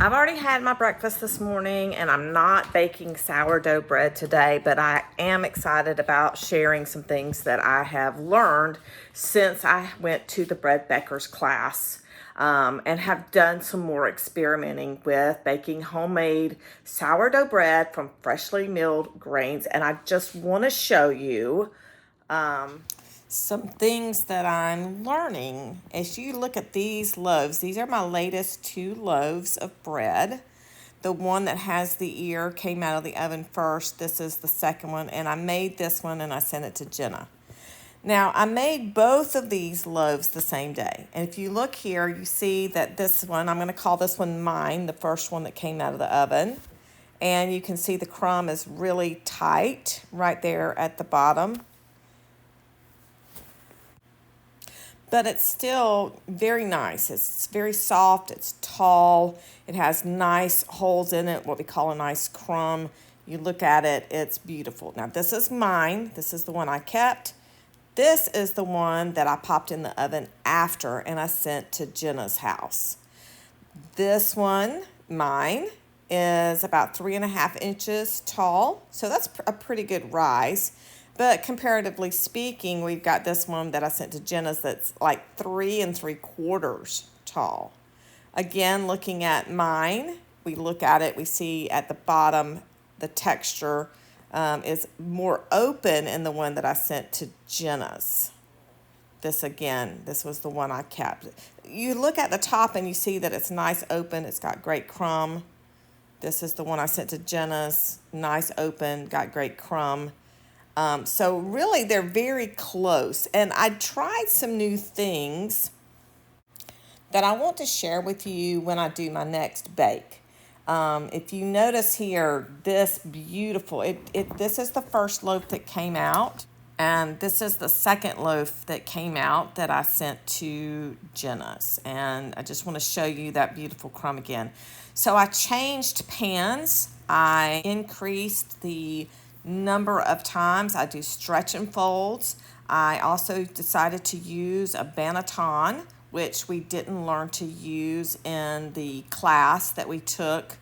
I've already had my breakfast this morning and I'm not baking sourdough bread today, but I am excited about sharing some things that I have learned since I went to the Bread Beckers class. And have done some more experimenting with baking homemade sourdough bread from freshly milled grains. And I just want to show you some things that I'm learning. As you look at these loaves, these are my latest 2 loaves of bread. The one that has the ear came out of the oven first. This is the second one, and I made this one and I sent it to Jenna. Now, I made both of these loaves the same day. And if you look here, you see that this one, I'm going to call this one mine, the first one that came out of the oven. And you can see the crumb is really tight right there at the bottom. But it's still very nice. It's very soft, it's tall, it has nice holes in it, what we call a nice crumb. You look at it, it's beautiful. Now this is mine, this is the one I kept. This is the one that I popped in the oven after and I sent to Jenna's house. This one, mine, is about 3.5 inches tall, so that's a pretty good rise. But comparatively speaking, we've got this one that I sent to Jenna's that's like 3 3/4 tall. Again, looking at mine, we look at it, we see at the bottom the texture is more open in the one that I sent to Jenna's. This again, this was the one I kept. You look at the top and you see that it's nice open, it's got great crumb. This is the one I sent to Jenna's, nice open, got great crumb. So really they're very close, and I tried some new things that I want to share with you when I do my next bake. If you notice here, this beautiful, this is the first loaf that came out, and this is the second loaf that came out that I sent to Jenna's, and I just want to show you that beautiful crumb again. So I changed pans, I increased the number of times I do stretch and folds. I also decided to use a banneton, which we didn't learn to use in the class that we took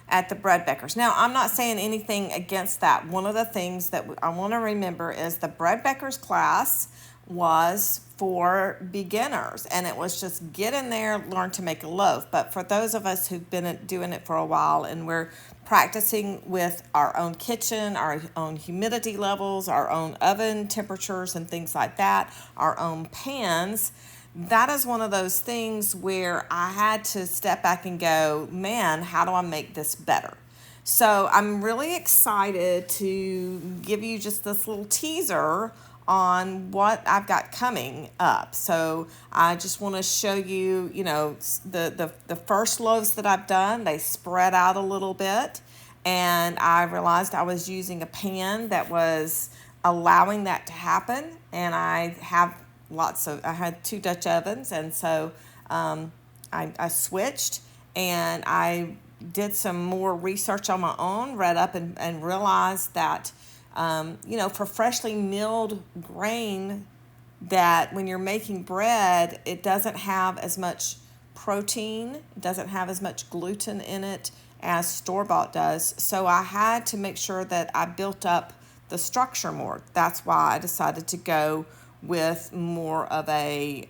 at the Bread Beckers. Now, I'm not saying anything against that. One of the things that I want to remember is the Bread Beckers class was for beginners, and it was just get in there, learn to make a loaf. But for those of us who've been doing it for a while and we're practicing with our own kitchen, our own humidity levels, our own oven temperatures and things like that, our own pans, that is one of those things where I had to step back and go, man, how do I make this better? So I'm really excited to give you just this little teaser on what I've got coming up. So I just want to show you, the first loaves that I've done, they spread out a little bit, and I realized I was using a pan that was allowing that to happen, and I had 2 Dutch ovens, and so I switched, and I did some more research on my own, read up and realized that for freshly milled grain, that when you're making bread, it doesn't have as much protein, it doesn't have as much gluten in it as store-bought does. So I had to make sure that I built up the structure more. That's why I decided to go with more of a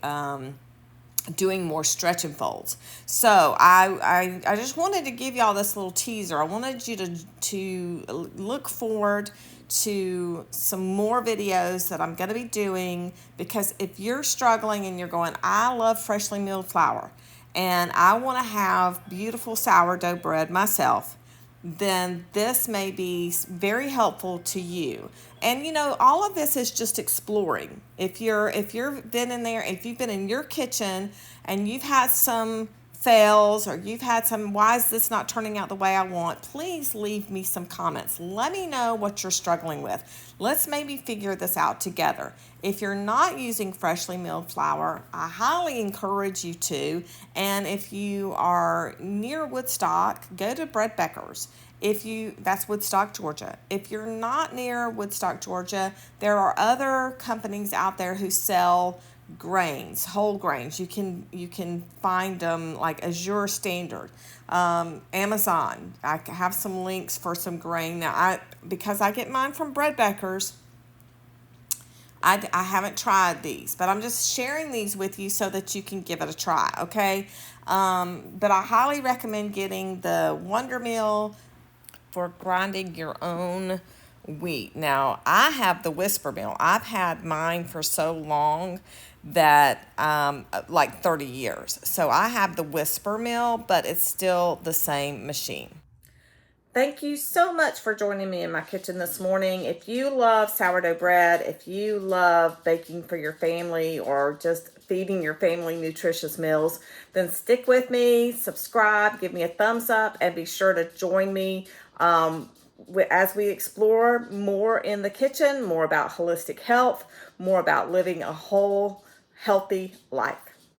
doing more stretch and folds. So I just wanted to give y'all this little teaser. I wanted you to look forward to some more videos that I'm going to be doing, because if you're struggling and you're going, I love freshly milled flour and I want to have beautiful sourdough bread myself, then this may be very helpful to you. And all of this is just exploring. If you've been in there, if you've been in your kitchen and you've had some fails, or you've had some, why is this not turning out the way I want, please leave me some comments. Let me know what you're struggling with. Let's maybe figure this out together. If you're not using freshly milled flour, I highly encourage you to. And if you are near Woodstock, go to Bread Beckers. That's Woodstock, Georgia. If you're not near Woodstock, Georgia, there are other companies out there who sell grains, whole grains. You can find them like Azure Standard, Amazon. I have some links for some grain now. Because I get mine from Bread Beckers. I haven't tried these, but I'm just sharing these with you so that you can give it a try, okay? But I highly recommend getting the Wonder Mill for grinding your own wheat. Now, I have the Whisper Mill. I've had mine for so long that, like 30 years. So I have the Whisper Mill, but it's still the same machine. Thank you so much for joining me in my kitchen this morning. If you love sourdough bread, if you love baking for your family or just feeding your family nutritious meals, then stick with me, subscribe, give me a thumbs up, and be sure to join me as we explore more in the kitchen, more about holistic health, more about living a whole, healthy life.